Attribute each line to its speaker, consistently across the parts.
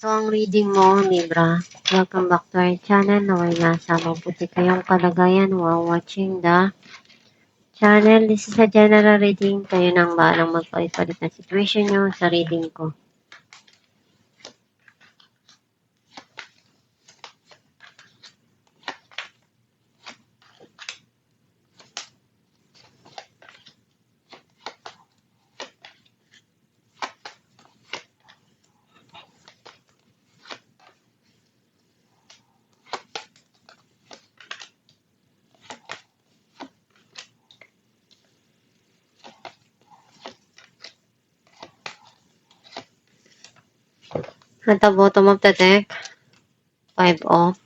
Speaker 1: Ito ang reading mo, Libra. Welcome back to our channel. Naway nasa mabuti kayong kalagayan while watching the channel. This is a general reading. Kayo nang bahalang magpalit ng situation nyo sa reading ko. At the bottom of the deck, 5 of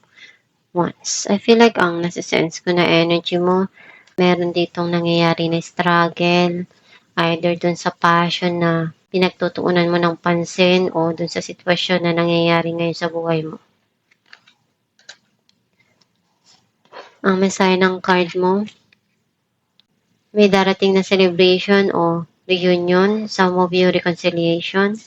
Speaker 1: Wands. I feel like ang nasa-sense ko na energy mo, meron ditong nangyayari na struggle, either dun sa passion na pinagtutuunan mo ng pansin o dun sa sitwasyon na nangyayari ngayon sa buhay mo. Ang mensahe ng card mo, may darating na celebration o reunion, some of you reconciliation.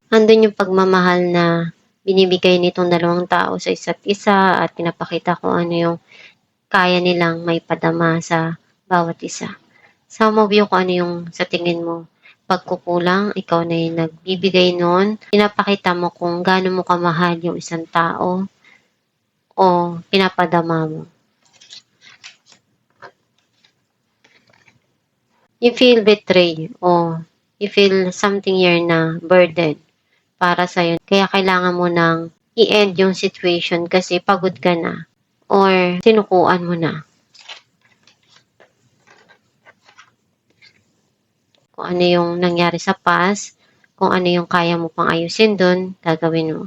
Speaker 1: Andun yung pagmamahal na binibigay nitong dalawang tao sa isa't isa at pinapakita kung ano yung kaya nilang may padama sa bawat isa. Some of you kung ano yung sa tingin mo pagkukulang, ikaw na yung nagbibigay nun. Pinapakita mo kung gaano mo kamahal yung isang tao o pinapadama mo. You feel betrayed o you feel something here na burden para sa'yo. Kaya kailangan mo nang i-end yung situation kasi pagod ka na or sinukuan mo na. Kung ano yung nangyari sa past, kung ano yung kaya mo pang ayusin dun, gagawin mo.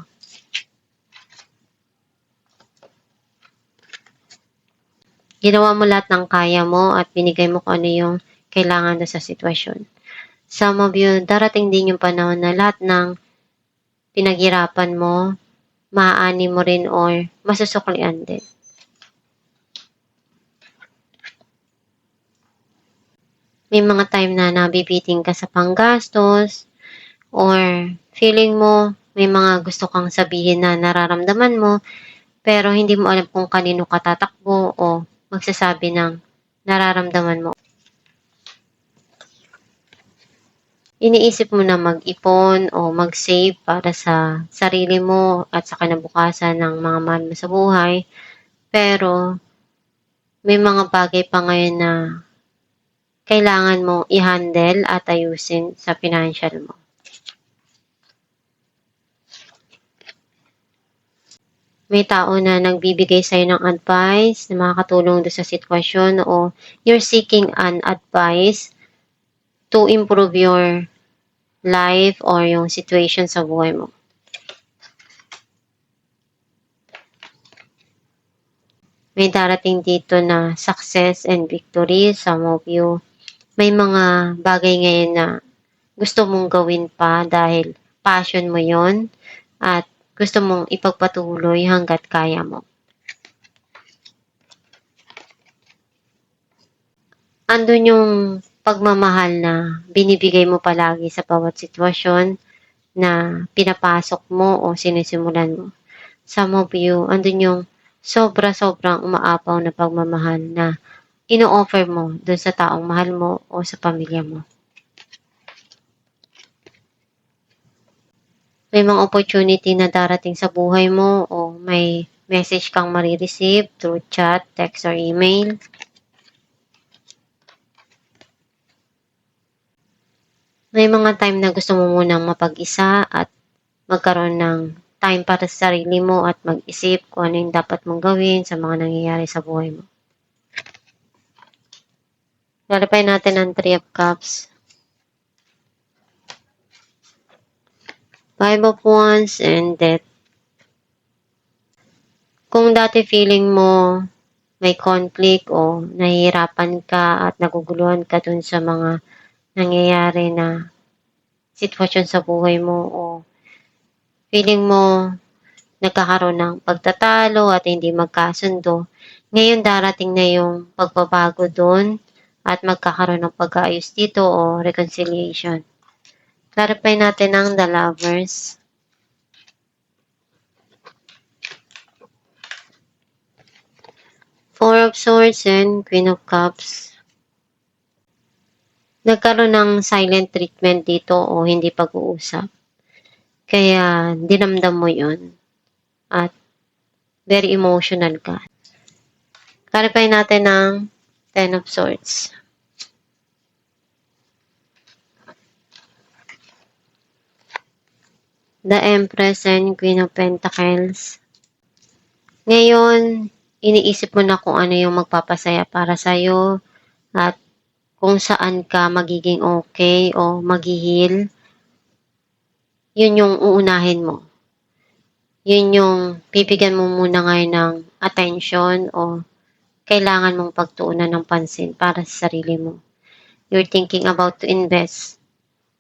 Speaker 1: Ginawa mo lahat ng kaya mo at binigay mo kung ano yung kailangan doon sa sitwasyon. Some of you, darating din yung panahon na lahat ng pinaghirapan mo, maaani mo rin or masusuklian din. May mga time na nabibiting ka sa panggastos or feeling mo may mga gusto kang sabihin na nararamdaman mo pero hindi mo alam kung kanino ka tatakbo o magsasabi ng nararamdaman mo. Iniisip mo na mag-ipon o mag-save para sa sarili mo at sa kinabukasan ng mga mahal mo sa buhay. Pero may mga bagay pa ngayon na kailangan mo i-handle at ayusin sa financial mo. May tao na nagbibigay sa'yo ng advice na makakatulong doon sa sitwasyon o you're seeking an advice to improve your life or yung situation sa buhay mo. May darating dito na success and victory. Some of you, may mga bagay ngayon na gusto mong gawin pa dahil passion mo yon at gusto mong ipagpatuloy hanggat kaya mo. Andun yung pagmamahal na binibigay mo palagi sa bawat sitwasyon na pinapasok mo o sinisimulan mo. Some of you, andun yung sobra-sobrang umaapaw na pagmamahal na ino-offer mo dun sa taong mahal mo o sa pamilya mo. May mga opportunity na darating sa buhay mo o may message kang marireceive through chat, text, or email. May mga time na gusto mo munang mapag-isa at magkaroon ng time para sa sarili mo at mag-isip kung ano yung dapat mong gawin sa mga nangyayari sa buhay mo. Clarify natin ang 3 of Cups. 5 of Wands and Death. Kung dati feeling mo may conflict o nahihirapan ka at naguguluhan ka dun sa mga nangyayari na sitwasyon sa buhay mo o feeling mo nagkakaroon ng pagtatalo at hindi magkasundo, ngayon darating na yung pagbabago doon at magkakaroon ng pag-aayos dito o reconciliation. Clarify natin ang the lovers. Four of Swords and Queen of Cups. Nagkaroon ng silent treatment dito o hindi pag-uusap. Kaya dinamdam mo yun. At very emotional ka. Clarify natin ang Ten of Swords. The Empress and Queen of Pentacles. Ngayon, iniisip mo na kung ano yung magpapasaya para sa'yo at kung saan ka magiging okay o mag-heal. Yun yung uunahin mo. Yun yung bibigyan mo muna ngayon ng attention o kailangan mong pagtuunan ng pansin para sa sarili mo. You're thinking about to invest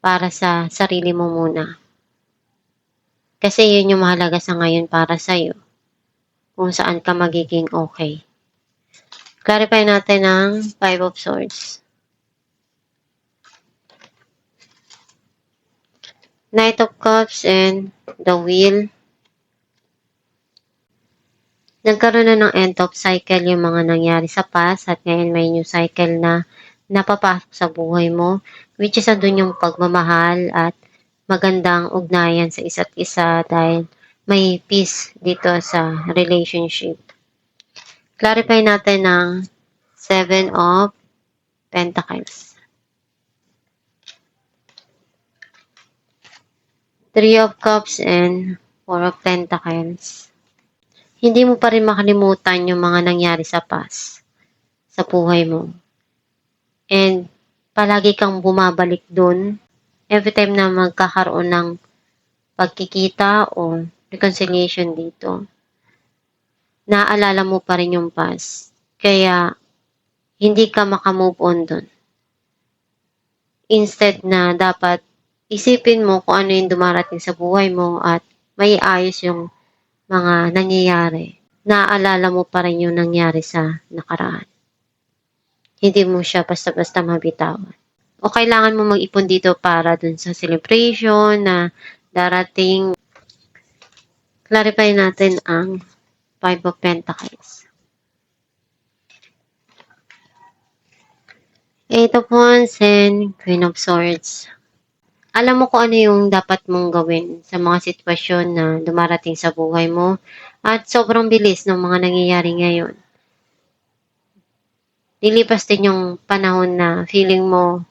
Speaker 1: para sa sarili mo muna. Kasi yun yung mahalaga sa ngayon para sa'yo. Kung saan ka magiging okay. Clarify natin ang Five of Swords. Knight of Cups and the Wheel. Nagkaroon na ng end of cycle yung mga nangyari sa past at ngayon may new cycle na napapasok sa buhay mo, which is andun yung pagmamahal at magandang ugnayan sa isa't isa dahil may peace dito sa relationship. Clarify natin ang Seven of Pentacles. Three of Cups and Four of Pentacles. Hindi mo pa rin makalimutan yung mga nangyari sa past, sa buhay mo. And palagi kang bumabalik dun every time na magkakaroon ng pagkikita o reconciliation dito. Naaalala mo pa rin yung past. Kaya hindi ka makamove on dun. Instead na dapat isipin mo kung ano yung dumarating sa buhay mo at may ayos yung mga nangyayari. Naaalala mo pa rin yung nangyari sa nakaraan. Hindi mo siya basta-basta mabitawan. O kailangan mo mag-ipon dito para dun sa celebration na darating. Clarify natin ang Five of Pentacles. Eight of Wands and Queen of Swords. Alam mo kung ano yung dapat mong gawin sa mga sitwasyon na dumarating sa buhay mo at sobrang bilis ng mga nangyayari ngayon. Lilipas din yung panahon na feeling mo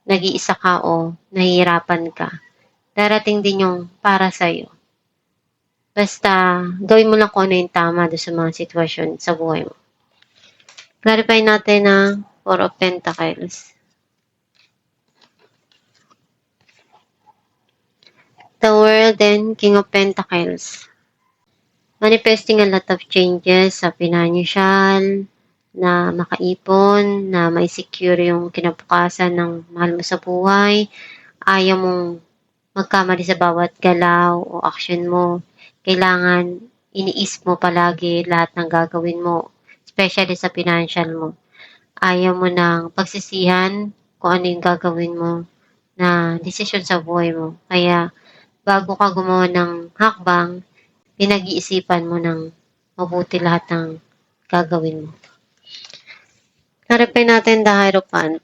Speaker 1: nag-iisa ka o nahihirapan ka. Darating din yung para sa'yo. Basta, gawin mo lang kung ano yung tama doon sa mga sitwasyon sa buhay mo. Clarify natin ang Four of Pentacles. The World and King of Pentacles. Manifesting a lot of changes sa financial, na makaipon, na may secure yung kinabukasan ng mahal mo sa buhay. Ayaw mong magkamali sa bawat galaw o action mo. Kailangan iniisip mo palagi lahat ng gagawin mo, especially sa financial mo. Ayaw mo nang pagsisihan kung ano yung gagawin mo na desisyon sa buhay mo. Kaya bago ka gumawa ng hakbang, pinag-iisipan mo ng mabuti lahat ng gagawin mo. Harapin natin the Hierophant.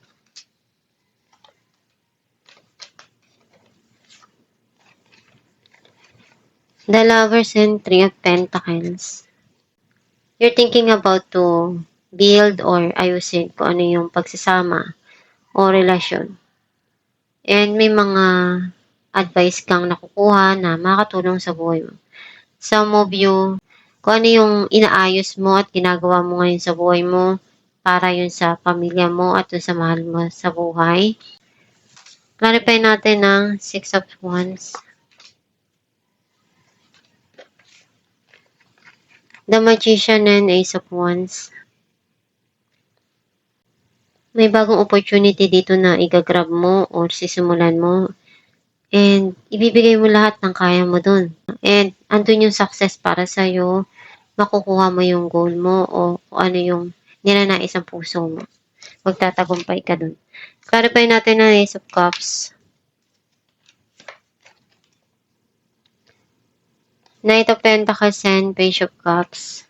Speaker 1: The Lovers and Three of Pentacles. You're thinking about to build or ayusin kung ano yung pagsasama o relasyon. And may mga advice kang nakukuha na makakatulong sa buhay mo. Some of you, kung ano yung inaayos mo at ginagawa mo ngayon sa buhay mo, para yun sa pamilya mo at sa mahal mo sa buhay. Clarify natin ang Six of Wands. The Magician and Ace of Wands. May bagong opportunity dito na igagrab mo or sisimulan mo. And ibibigay mo lahat ng kaya mo dun. And andun yung success para sa'yo. Makukuha mo yung goal mo o kung ano yung ninanais ang puso mo. Magtatagumpay ka dun. Clarify natin ang Ace of Cups. Knight of Pentacles and Page of Cups.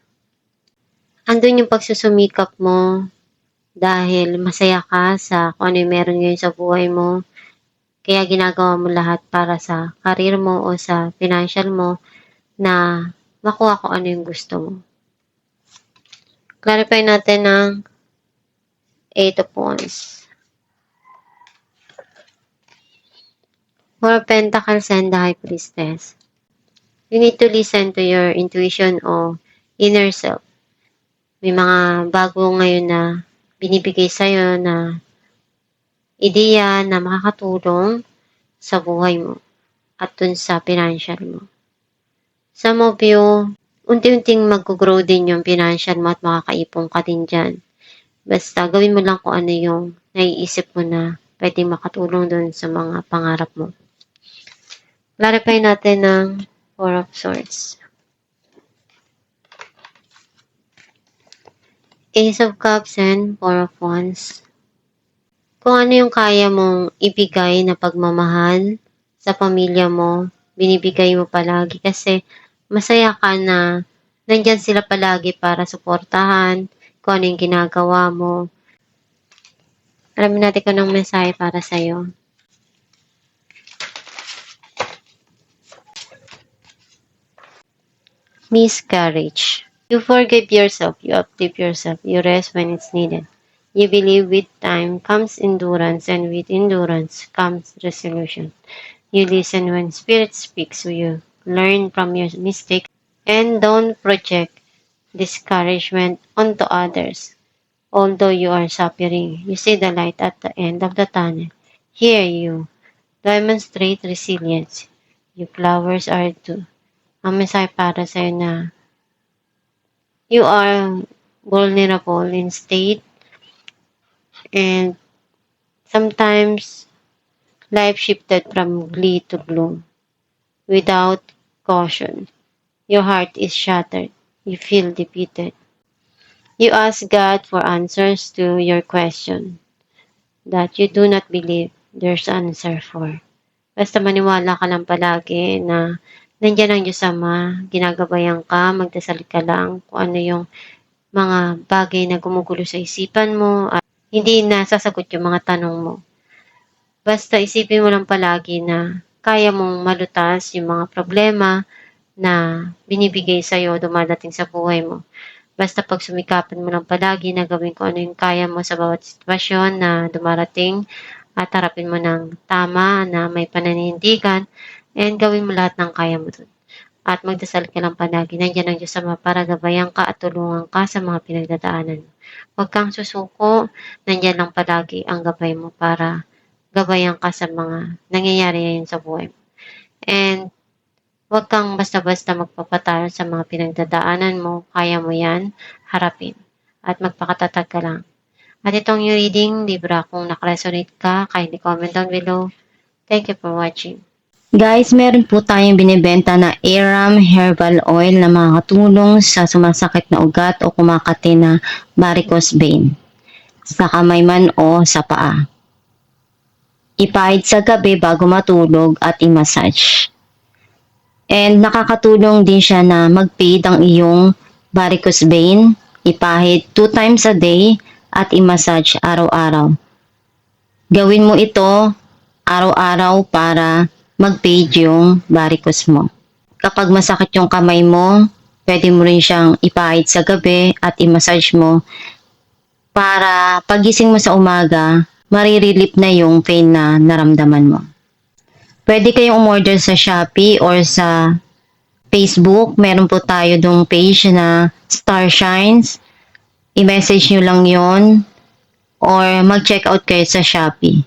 Speaker 1: Andun yung pagsusumikap mo dahil masaya ka sa kung ano yung meron ngayon sa buhay mo. Kaya ginagawa mo lahat para sa career mo o sa financial mo na makuha kung ano yung gusto mo. Clarify natin ng 8 of Wands. Four of Pentacles and the High Priestess. You need to listen to your intuition o inner self. May mga bago ngayon na binibigay sa'yo na ideya na makakatulong sa buhay mo at dun sa financial mo. Some of you, unti-unting mag-grow din yung financial mo at makakaipong ka din dyan. Basta gawin mo lang kung ano yung naiisip mo na pwede makatulong dun sa mga pangarap mo. Clarify natin ng Four of Swords. Ace of Cups and Four of Wands. Kung ano yung kaya mong ibigay na pagmamahal sa pamilya mo, binibigay mo palagi kasi masaya ka na nandyan sila palagi para suportahan kung ano yung ginagawa mo. Alamin natin kung anong mensahe para sa'yo. Miscarriage. You forgive yourself, you uplift yourself, you rest when it's needed. You believe with time comes endurance, and with endurance comes resolution. You listen when Spirit speaks to you. Learn from your mistakes and don't project discouragement onto others. Although you are suffering, you see the light at the end of the tunnel. Here you demonstrate resilience. You flowers are too. Ang mensahe para sa'yo na you are vulnerable in state and sometimes life shifted from glee to gloom without caution. Your heart is shattered. You feel defeated. You ask God for answers to your question that you do not believe there's answer for. Basta maniwala ka lang palagi na nandiyan ang Diyos Ama, ginagabayan ka, magdasal ka lang kung ano yung mga bagay na gumugulo sa isipan mo at hindi na sasagot yung mga tanong mo. Basta isipin mo lang palagi na kaya mong malutas yung mga problema na binibigay sa'yo dumadating sa buhay mo. Basta pag sumikapan mo lang palagi na gawin kung ano yung kaya mo sa bawat sitwasyon na dumarating at harapin mo ng tama na may pananindigan and gawin mo lahat ng kaya mo dun. At magdasal ka lang palagi, nandiyan ang Diyos Ama para gabayan ka at tulungan ka sa mga pinagdadaanan mo. Huwag kang susuko, nandiyan lang palagi ang gabay mo para gabayan ka sa mga nangyayari ngayon sa buhay mo. And huwag kang basta-basta magpapatalo sa mga pinagdadaanan mo, kaya mo yan, harapin. At magpakatatag ka lang. At itong yung reading, libra, kung nakaresonate ka, kindly comment down below. Thank you for watching.
Speaker 2: Guys, meron po tayong binibenta na Aram Herbal Oil na makakatulong sa sumasakit na ugat o kumakati na varicose vein sa kamay man o sa paa. Ipahid sa gabi bago matulog at i-massage. And nakakatulong din siya na mag-fade ang iyong varicose vein. Ipahid 2 times a day at i-massage araw-araw. Gawin mo ito araw-araw para mag-fade yung varicose mo. Kapag masakit yung kamay mo, pwede mo rin siyang ipahid sa gabi at i-massage mo para pagising mo sa umaga, marirelip na yung pain na naramdaman mo. Pwede kayong umorder sa Shopee or sa Facebook. Meron po tayo dong page na Star Shines. I-message nyo lang yon or mag-check out kayo sa Shopee.